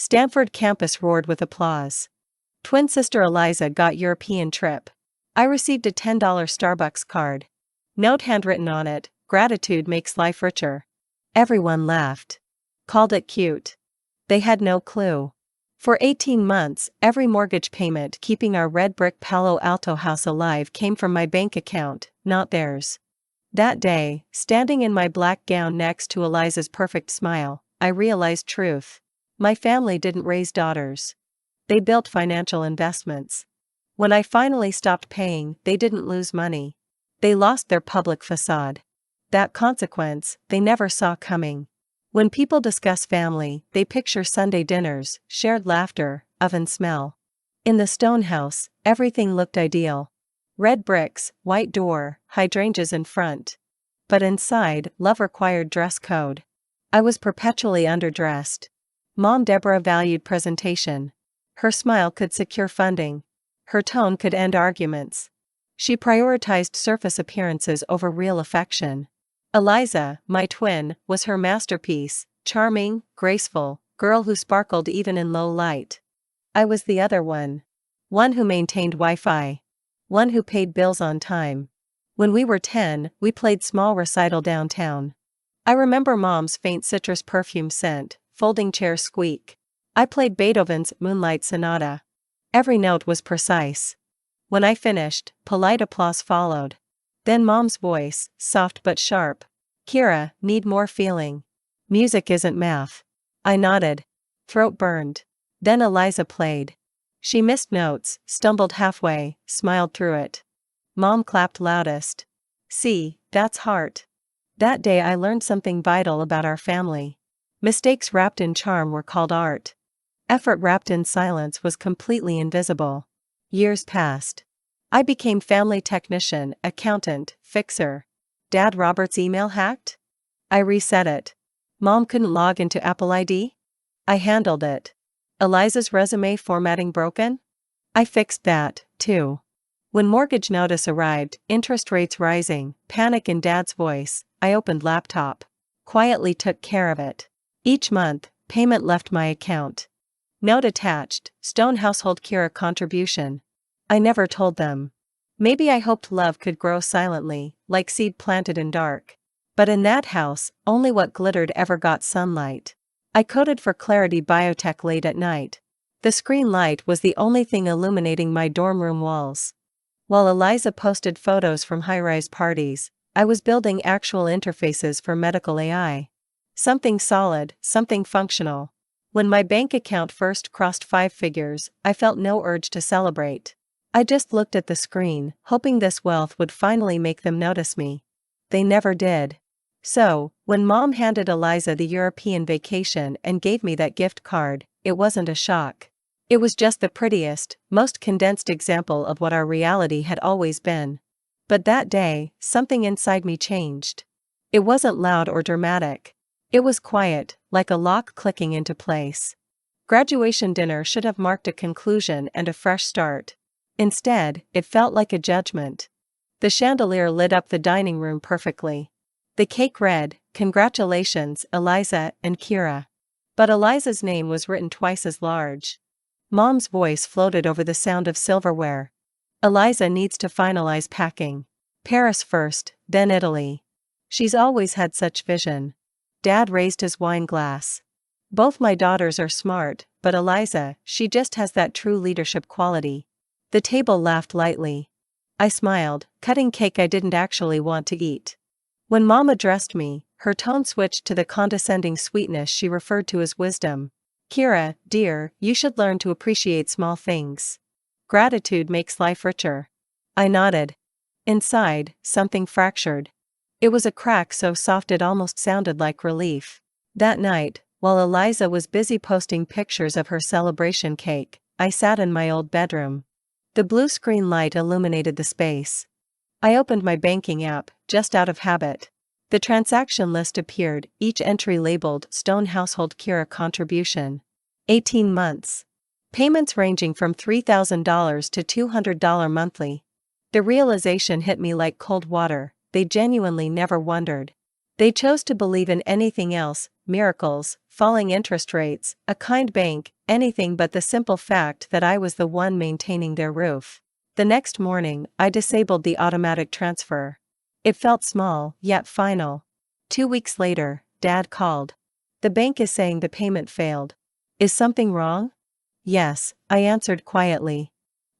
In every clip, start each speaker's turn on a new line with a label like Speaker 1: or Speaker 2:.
Speaker 1: Stanford campus roared with applause. Twin sister Eliza got European trip. I received a $10 Starbucks card. Note handwritten on it, "Gratitude makes life richer." Everyone laughed. Called it cute. They had no clue. For 18 months, every mortgage payment keeping our red brick Palo Alto house alive came from my bank account, not theirs. That day, standing in my black gown next to Eliza's perfect smile, I realized truth. My family didn't raise daughters. They built financial investments. When I finally stopped paying, they didn't lose money. They lost their public facade. That consequence, they never saw coming. When people discuss family, they picture Sunday dinners, shared laughter, oven smell. In the stone house, everything looked ideal. Red bricks, white door, hydrangeas in front. But inside, love required dress code. I was perpetually underdressed. Mom Deborah valued presentation. Her smile could secure funding. Her tone could end arguments. She prioritized surface appearances over real affection. Eliza, my twin, was her masterpiece, charming, graceful, girl who sparkled even in low light. I was the other one. One who maintained Wi-Fi. One who paid bills on time. When we were 10, we played small recital downtown. I remember Mom's faint citrus perfume scent, folding chair squeak. I played Beethoven's Moonlight Sonata. Every note was precise. When I finished, polite applause followed. Then Mom's voice, soft but sharp. "Kira, need more feeling. Music isn't math." I nodded. Throat burned. Then Eliza played. She missed notes, stumbled halfway, smiled through it. Mom clapped loudest. "See, that's heart." That day I learned something vital about our family. Mistakes wrapped in charm were called art. Effort wrapped in silence was completely invisible. Years passed. I became family technician, accountant, fixer. Dad Robert's email hacked? I reset it. Mom couldn't log into Apple ID? I handled it. Eliza's resume formatting broken? I fixed that, too. When mortgage notice arrived, interest rates rising, panic in Dad's voice, I opened laptop. Quietly took care of it. Each month, payment left my account. Note attached, Stone Household Kira contribution. I never told them. Maybe I hoped love could grow silently, like seed planted in dark. But in that house, only what glittered ever got sunlight. I coded for Clarity Biotech late at night. The screen light was the only thing illuminating my dorm room walls. While Eliza posted photos from high-rise parties, I was building actual interfaces for medical AI. Something solid, something functional. When my bank account first crossed 5 figures, I felt no urge to celebrate. I just looked at the screen, hoping this wealth would finally make them notice me. They never did. So, when Mom handed Eliza the European vacation and gave me that gift card, it wasn't a shock. It was just the prettiest, most condensed example of what our reality had always been. But that day, something inside me changed. It wasn't loud or dramatic. It was quiet, like a lock clicking into place. Graduation dinner should have marked a conclusion and a fresh start. Instead, it felt like a judgment. The chandelier lit up the dining room perfectly. The cake read, "Congratulations, Eliza and Kira." But Eliza's name was written twice as large. Mom's voice floated over the sound of silverware. "Eliza needs to finalize packing. Paris first, then Italy. She's always had such vision." Dad raised his wine glass. "Both my daughters are smart, but Eliza, she just has that true leadership quality." The table laughed lightly. I smiled, cutting cake I didn't actually want to eat. When Mom addressed me, her tone switched to the condescending sweetness she referred to as wisdom. "Kira, dear, you should learn to appreciate small things. Gratitude makes life richer." I nodded. Inside, something fractured. It was a crack so soft it almost sounded like relief. That night, while Eliza was busy posting pictures of her celebration cake, I sat in my old bedroom. The blue screen light illuminated the space. I opened my banking app, just out of habit. The transaction list appeared, each entry labeled Stone Household Kira Contribution. 18 months. Payments ranging from $3,000 to $200 monthly. The realization hit me like cold water. They genuinely never wondered. They chose to believe in anything else miracles, falling interest rates, a kind bank, anything but the simple fact that I was the one maintaining their roof. The next morning, I disabled the automatic transfer. It felt small, yet final. 2 weeks later, Dad called. The bank is saying the payment failed. Is something wrong? Yes, I answered quietly.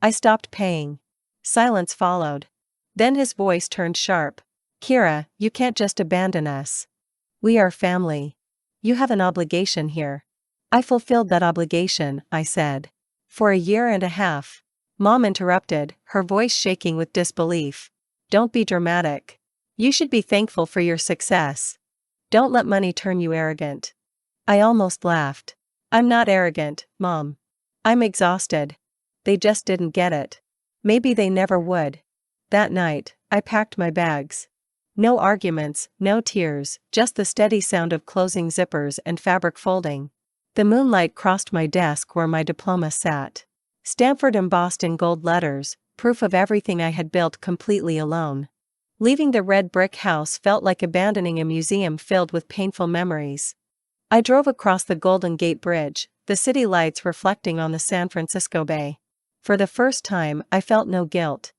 Speaker 1: I stopped paying. Silence followed. Then his voice turned sharp. Kira, you can't just abandon us. We are family. You have an obligation here. I fulfilled that obligation, I said. For a year and a half. Mom interrupted, her voice shaking with disbelief. Don't be dramatic. You should be thankful for your success. Don't let money turn you arrogant. I almost laughed. I'm not arrogant, Mom. I'm exhausted. They just didn't get it. Maybe they never would. That night, I packed my bags. No arguments, no tears, just the steady sound of closing zippers and fabric folding. The moonlight crossed my desk where my diploma sat. Stanford embossed in gold letters, proof of everything I had built completely alone. Leaving the red brick house felt like abandoning a museum filled with painful memories. I drove across the Golden Gate Bridge, the city lights reflecting on the San Francisco Bay. For the first time, I felt no guilt.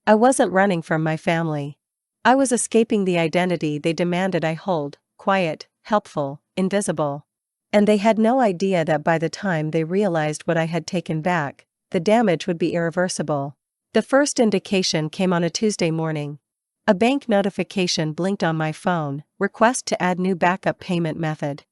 Speaker 1: I wasn't running from my family. I was escaping the identity they demanded I hold, quiet, helpful, invisible. And they had no idea that by the time they realized what I had taken back, the damage would be irreversible. The first indication came on a Tuesday morning. A bank notification blinked on my phone, request to add new backup payment method.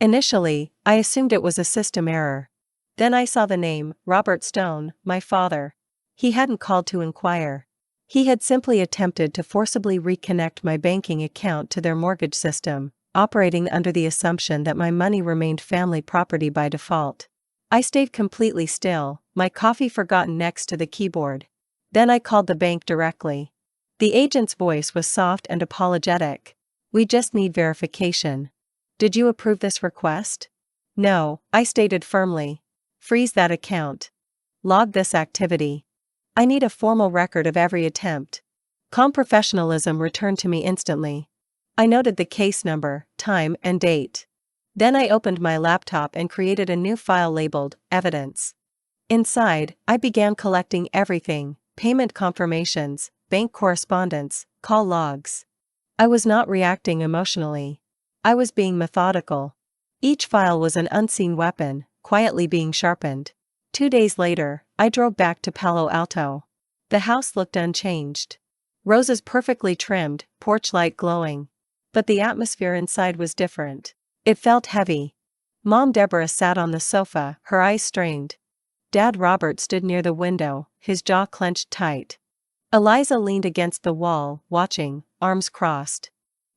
Speaker 1: Initially, I assumed it was a system error. Then I saw the name, Robert Stone, my father. He hadn't called to inquire. He had simply attempted to forcibly reconnect my banking account to their mortgage system, operating under the assumption that my money remained family property by default. I stayed completely still, my coffee forgotten next to the keyboard. Then I called the bank directly. The agent's voice was soft and apologetic. We just need verification. Did you approve this request? No, I stated firmly. Freeze that account. Log this activity. I need a formal record of every attempt. Calm professionalism returned to me instantly. I noted the case number, time, and date. Then I opened my laptop and created a new file labeled Evidence. Inside, I began collecting everything: payment confirmations, bank correspondence, call logs. I was not reacting emotionally. I was being methodical. Each file was an unseen weapon, quietly being sharpened. 2 days later, I drove back to Palo Alto. The house looked unchanged. Roses perfectly trimmed, porch light glowing. But the atmosphere inside was different. It felt heavy. Mom Deborah sat on the sofa, her eyes strained. Dad Robert stood near the window, his jaw clenched tight. Eliza leaned against the wall, watching, arms crossed.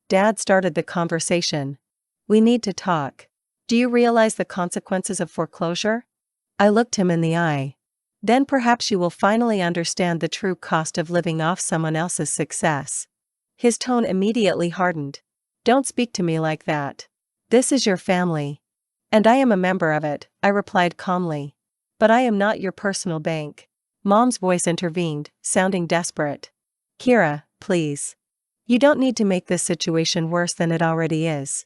Speaker 1: Dad started the conversation. We need to talk. Do you realize the consequences of foreclosure? I looked him in the eye. Then perhaps you will finally understand the true cost of living off someone else's success. His tone immediately hardened. Don't speak to me like that. This is your family. And I am a member of it, I replied calmly. But I am not your personal bank. Mom's voice intervened, sounding desperate. Kira, please. You don't need to make this situation worse than it already is.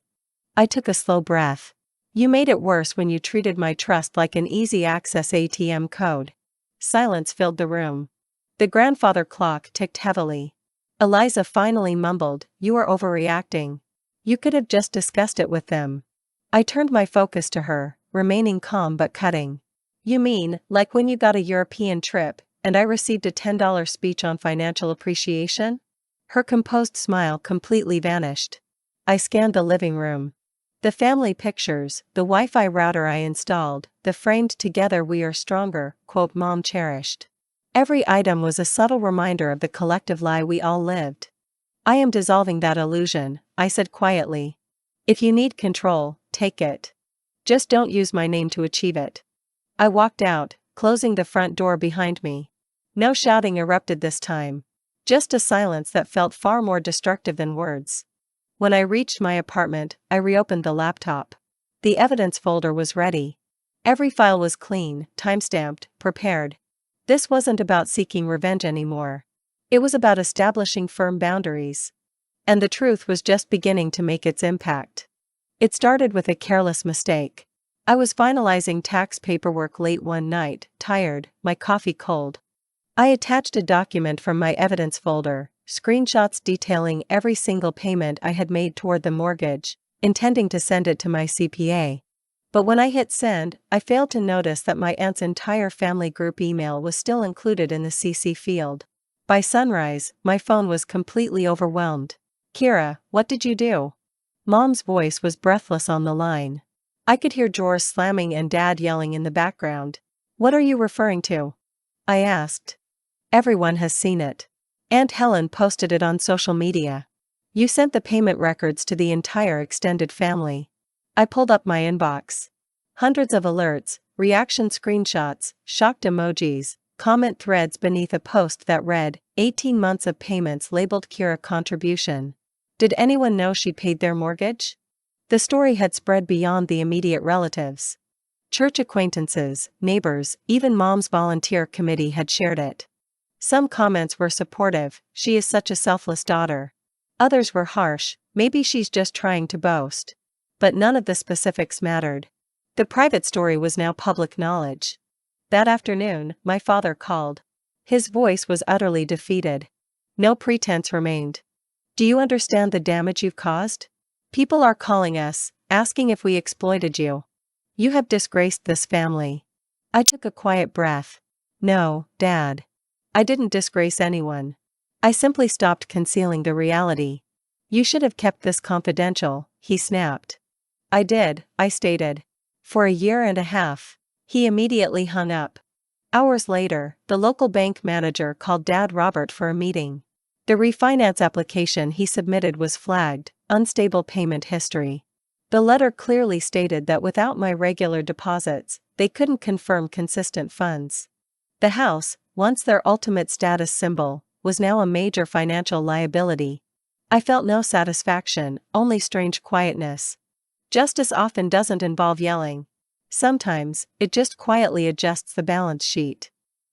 Speaker 1: I took a slow breath. You made it worse when you treated my trust like an easy-access ATM code. Silence filled the room. The grandfather clock ticked heavily. Eliza finally mumbled, "You are overreacting. You could have just discussed it with them." I turned my focus to her, remaining calm but cutting. You mean, like when you got a European trip, and I received a $10 speech on financial appreciation? Her composed smile completely vanished. I scanned the living room. The family pictures, the Wi-Fi router I installed, the framed "Together we are stronger" quote Mom cherished. Every item was a subtle reminder of the collective lie we all lived. I am dissolving that illusion, I said quietly. If you need control, take it. Just don't use my name to achieve it. I walked out, closing the front door behind me. No shouting erupted this time. Just a silence that felt far more destructive than words. When I reached my apartment, I reopened the laptop. The evidence folder was ready. Every file was clean, timestamped, prepared. This wasn't about seeking revenge anymore. It was about establishing firm boundaries. And the truth was just beginning to make its impact. It started with a careless mistake. I was finalizing tax paperwork late one night, tired, my coffee cold. I attached a document from my evidence folder, screenshots detailing every single payment I had made toward the mortgage, intending to send it to my CPA. But when I hit send, I failed to notice that my aunt's entire family group email was still included in the CC field. By sunrise, my phone was completely overwhelmed. "Kira, what did you do?" Mom's voice was breathless on the line. I could hear drawers slamming and Dad yelling in the background. "What are you referring to?" I asked. "Everyone has seen it. Aunt Helen posted it on social media. You sent the payment records to the entire extended family." I pulled up my inbox. Hundreds of alerts, reaction screenshots, shocked emojis, comment threads beneath a post that read, 18 months of payments labeled Kira contribution. Did anyone know she paid their mortgage? The story had spread beyond the immediate relatives. Church acquaintances, neighbors, even Mom's volunteer committee had shared it. Some comments were supportive, "She is such a selfless daughter." Others were harsh, "Maybe she's just trying to boast." But none of the specifics mattered. The private story was now public knowledge. That afternoon, my father called. His voice was utterly defeated. No pretense remained. "Do you understand the damage you've caused? People are calling us, asking if we exploited you. You have disgraced this family." I took a quiet breath. "No, Dad. I didn't disgrace anyone. I simply stopped concealing the reality." "You should have kept this confidential," he snapped. "I did," I stated. "For a year and a half." He immediately hung up. Hours later, the local bank manager called Dad Robert for a meeting. The refinance application he submitted was flagged, unstable payment history. The letter clearly stated that without my regular deposits, they couldn't confirm consistent funds. The house, once their ultimate status symbol, was now a major financial liability. I felt no satisfaction, only strange quietness. Justice often doesn't involve yelling. Sometimes, it just quietly adjusts the balance sheet.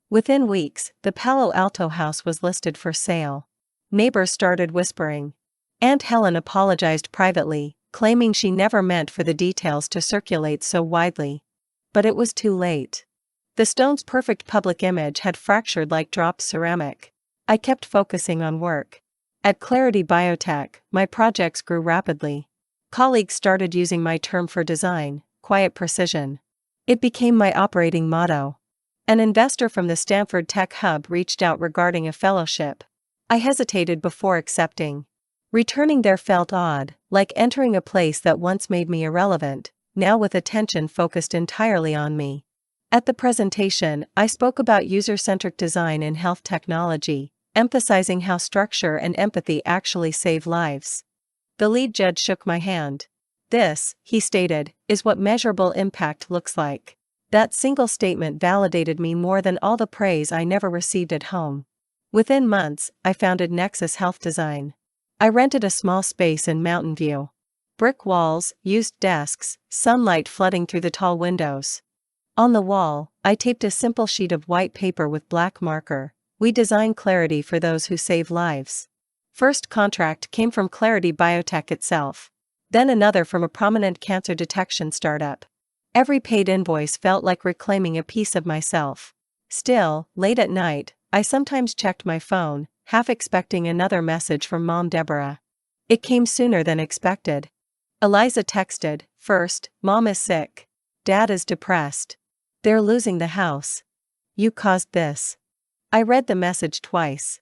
Speaker 1: Within weeks, the Palo Alto house was listed for sale. Neighbors started whispering. Aunt Helen apologized privately, claiming she never meant for the details to circulate so widely. But it was too late. The stone's perfect public image had fractured like dropped ceramic. I kept focusing on work. At Clarity Biotech, my projects grew rapidly. Colleagues started using my term for design, quiet precision. It became my operating motto. An investor from the Stanford Tech Hub reached out regarding a fellowship. I hesitated before accepting. Returning there felt odd, like entering a place that once made me irrelevant, now with attention focused entirely on me. At the presentation, I spoke about user-centric design in health technology, emphasizing how structure and empathy actually save lives. The lead judge shook my hand. "This," he stated, "is what measurable impact looks like." That single statement validated me more than all the praise I never received at home. Within months, I founded Nexus Health Design. I rented a small space in Mountain View. Brick walls, used desks, sunlight flooding through the tall windows. On the wall, I taped a simple sheet of white paper with black marker. "We design clarity for those who save lives." First contract came from Clarity Biotech itself. Then another from a prominent cancer detection startup. Every paid invoice felt like reclaiming a piece of myself. Still, late at night, I sometimes checked my phone, half expecting another message from Mom Deborah. It came sooner than expected. Eliza texted, "First, Mom is sick. Dad is depressed. They're losing the house. You caused this." I read the message twice.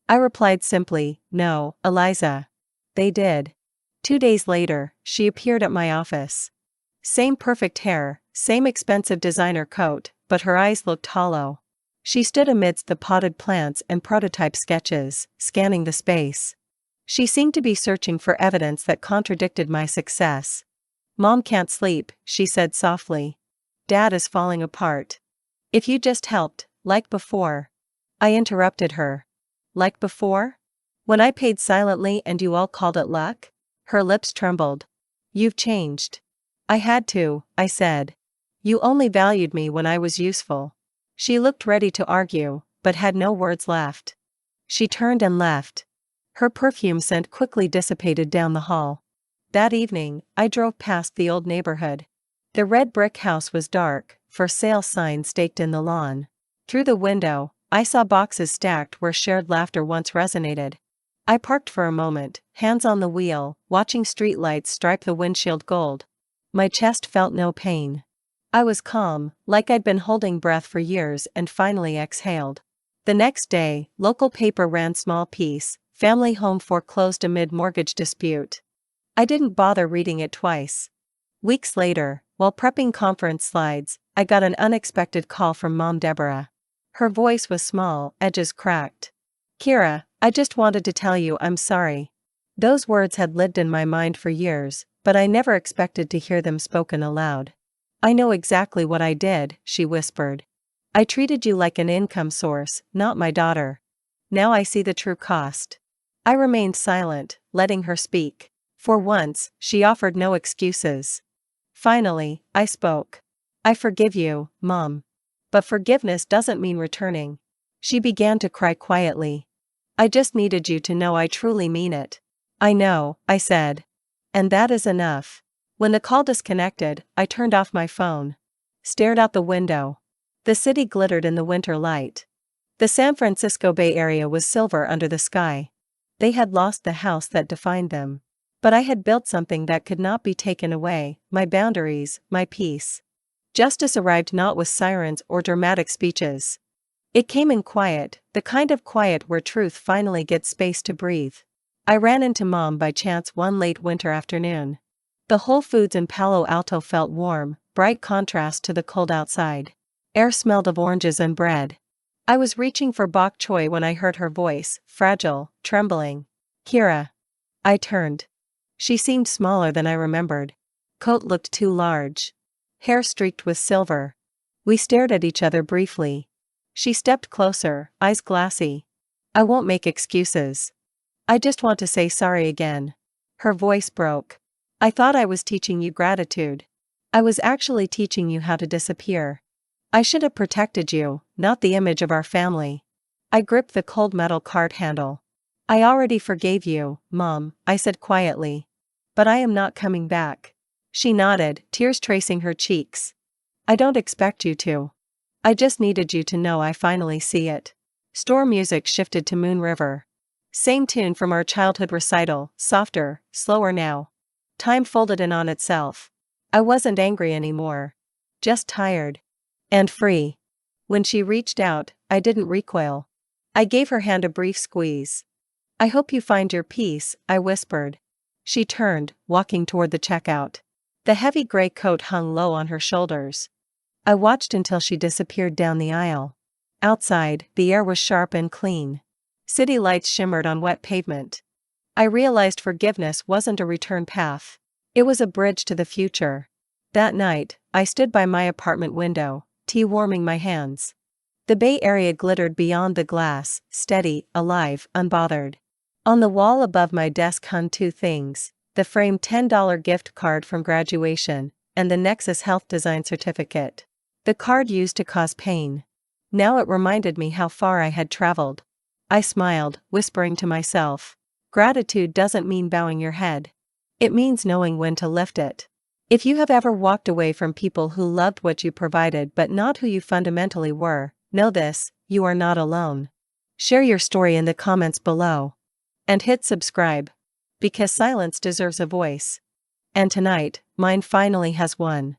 Speaker 1: I replied simply, "No, Eliza. They did." 2 days later, she appeared at my office. Same perfect hair, same expensive designer coat, but her eyes looked hollow. She stood amidst the potted plants and prototype sketches, scanning the space. She seemed to be searching for evidence that contradicted my success. "Mom can't sleep," she said softly. "Dad is falling apart. If you just helped, like before." I interrupted her. "Like before? When I paid silently and you all called it luck?" Her lips trembled. "You've changed." "I had to," I said. "You only valued me when I was useful." She looked ready to argue, but had no words left. She turned and left. Her perfume scent quickly dissipated down the hall. That evening, I drove past the old neighborhood. The red brick house was dark, for sale sign staked in the lawn. Through the window, I saw boxes stacked where shared laughter once resonated. I parked for a moment, hands on the wheel, watching streetlights stripe the windshield gold. My chest felt no pain. I was calm, like I'd been holding breath for years, and finally exhaled. The next day, local paper ran small piece, family home foreclosed amid mortgage dispute. I didn't bother reading it twice. Weeks later, while prepping conference slides, I got an unexpected call from Mom Deborah. Her voice was small, edges cracked. "Kira, I just wanted to tell you I'm sorry." Those words had lived in my mind for years, but I never expected to hear them spoken aloud. "I know exactly what I did," she whispered. "I treated you like an income source, not my daughter. Now I see the true cost." I remained silent, letting her speak. For once, she offered no excuses. Finally, I spoke. "I forgive you, Mom. But forgiveness doesn't mean returning." She began to cry quietly. "I just needed you to know I truly mean it." "I know," I said. "And that is enough." When the call disconnected, I turned off my phone. Stared out the window. The city glittered in the winter light. The San Francisco Bay Area was silver under the sky. They had lost the house that defined them. But I had built something that could not be taken away, my boundaries, my peace. Justice arrived not with sirens or dramatic speeches. It came in quiet, the kind of quiet where truth finally gets space to breathe. I ran into Mom by chance one late winter afternoon. The Whole Foods in Palo Alto felt warm, bright contrast to the cold outside. Air smelled of oranges and bread. I was reaching for bok choy when I heard her voice, fragile, trembling. "Kira." I turned. She seemed smaller than I remembered. Coat looked too large. Hair streaked with silver. We stared at each other briefly. She stepped closer, eyes glassy. "I won't make excuses. I just want to say sorry again." Her voice broke. "I thought I was teaching you gratitude. I was actually teaching you how to disappear. I should have protected you, not the image of our family." I gripped the cold metal card handle. "I already forgave you, Mom," I said quietly. "But I am not coming back." She nodded, tears tracing her cheeks. "I don't expect you to. I just needed you to know I finally see it." Store music shifted to Moon River. Same tune from our childhood recital, softer, slower now. Time folded in on itself. I wasn't angry anymore. Just tired. And free. When she reached out, I didn't recoil. I gave her hand a brief squeeze. "I hope you find your peace," I whispered. She turned, walking toward the checkout. The heavy gray coat hung low on her shoulders. I watched until she disappeared down the aisle. Outside, the air was sharp and clean. City lights shimmered on wet pavement. I realized forgiveness wasn't a return path. It was a bridge to the future. That night, I stood by my apartment window, tea warming my hands. The Bay Area glittered beyond the glass, steady, alive, unbothered. On the wall above my desk hung two things: the framed $10 gift card from graduation, and the Nexus Health Design certificate. The card used to cause pain. Now it reminded me how far I had traveled. I smiled, whispering to myself, "Gratitude doesn't mean bowing your head. It means knowing when to lift it." If you have ever walked away from people who loved what you provided but not who you fundamentally were, know this: you are not alone. Share your story in the comments below. And hit subscribe. Because silence deserves a voice. And tonight, mine finally has one.